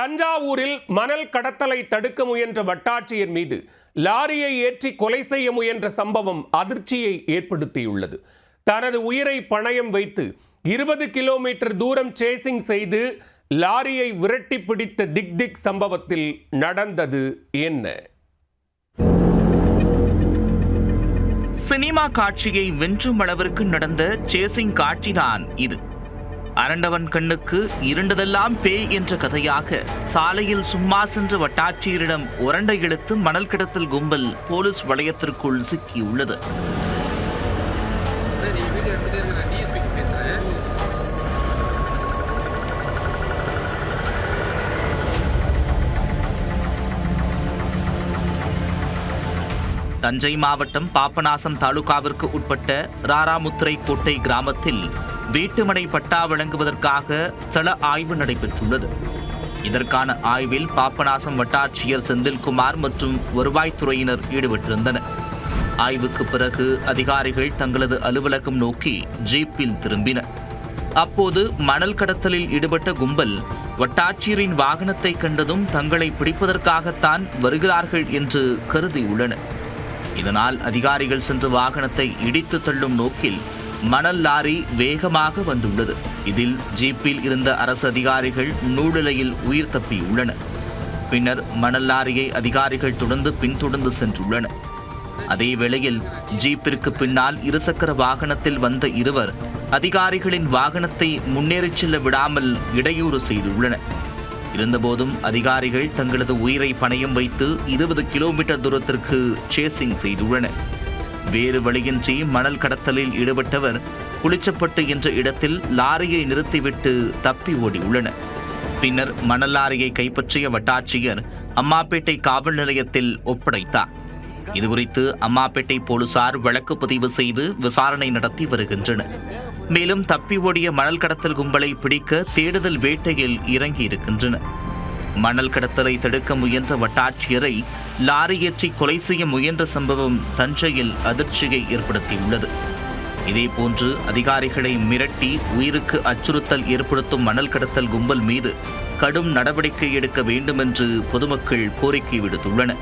தஞ்சாவூரில் மணல் கடத்தலை தடுக்க முயன்ற வட்டாட்சியர் மீது லாரியை ஏற்றி கொலை செய்ய முயன்ற சம்பவம் அதிர்ச்சியை ஏற்படுத்தியுள்ளது. தனது உயிரை பணயம் வைத்து 20 கிலோமீட்டர் தூரம் சேசிங் செய்து லாரியை விரட்டி பிடித்த திக் சம்பவத்தில் நடந்தது என்ன? சினிமா காட்சியை வென்றும் அளவிற்கு நடந்த சேசிங் காட்சிதான் இது. அரண்டவன் கண்ணுக்கு இருண்டதெல்லாம் பேய் என்ற கதையாக சாலையில் சும்மா சென்ற வட்டாட்சியரிடம் உரண்டை இழுத்து மணல் கடத்தல் கும்பல் போலீஸ் வளையத்திற்குள் சிக்கியுள்ளது. தஞ்சை மாவட்டம் பாபநாசம் தாலுகாவிற்கு உட்பட்ட ராராமுத்துரை கோட்டை கிராமத்தில் வீட்டுமனை பட்டா வழங்குவதற்காக ஸ்தல ஆய்வு நடைபெற்றுள்ளது. இதற்கான ஆய்வில் பாபநாசம் வட்டாட்சியர் செந்தில்குமார் மற்றும் வருவாய்த்துறையினர் ஈடுபட்டிருந்தனர். ஆய்வுக்கு பிறகு அதிகாரிகள் தங்களது அலுவலகம் நோக்கி ஜீப்பில் திரும்பினர். அப்போது மணல் கடத்தலில் ஈடுபட்ட கும்பல் வட்டாட்சியரின் வாகனத்தை கண்டதும் தங்களை பிடிப்பதற்காகத்தான் வருகிறார்கள் என்று கருதியுள்ளனர். இதனால் அதிகாரிகள் சென்று வாகனத்தை இடித்து தள்ளும் நோக்கில் மணல் லாரி வேகமாக வந்துள்ளது. இதில் ஜீப்பில் இருந்த அரசு அதிகாரிகள் நூலிலையில் உயிர் தப்பியுள்ளனர். பின்னர் மணல் லாரியை அதிகாரிகள் பின்தொடர்ந்து சென்றுள்ளனர். அதே வேளையில் ஜீப்பிற்கு பின்னால் இருசக்கர வாகனத்தில் வந்த இருவர் அதிகாரிகளின் வாகனத்தை முன்னேறிச் செல்ல விடாமல் இடையூறு செய்துள்ளனர். இருந்தபோதும் அதிகாரிகள் தங்களது உயிரை பணயம் வைத்து 20 கிலோமீட்டர் தூரத்திற்கு சேசிங் செய்துள்ளனர். வேறு வழியின்றி மணல் கடத்தலில் ஈடுபட்டவர் குளிச்சப்பட்டு என்ற இடத்தில் லாரியை நிறுத்திவிட்டு தப்பி ஓடியுள்ளனர். பின்னர் மணல் லாரியை கைப்பற்றிய வட்டாட்சியர் அம்மாப்பேட்டை காவல் நிலையத்தில் ஒப்படைத்தார். இதுகுறித்து அம்மாப்பேட்டை போலீசார் வழக்கு பதிவு செய்து விசாரணை நடத்தி வருகின்றனர். மேலும் தப்பி ஓடிய மணல் கடத்தல் கும்பலை பிடிக்க தேடுதல் வேட்டையில் இறங்கியிருக்கின்றனர். மணல் கடத்தலை தடுக்க முயன்ற வட்டாட்சியரை லாரி ஏற்றி கொலை செய்ய முயன்ற சம்பவம் தஞ்சையில் அதிர்ச்சியை ஏற்படுத்தியுள்ளது. இதேபோன்று அதிகாரிகளை மிரட்டி உயிருக்கு அச்சுறுத்தல் ஏற்படுத்தும் மணல் கடத்தல் கும்பல் மீது கடும் நடவடிக்கை எடுக்க வேண்டும் என்று பொதுமக்கள் கோரிக்கை விடுத்துள்ளனர்.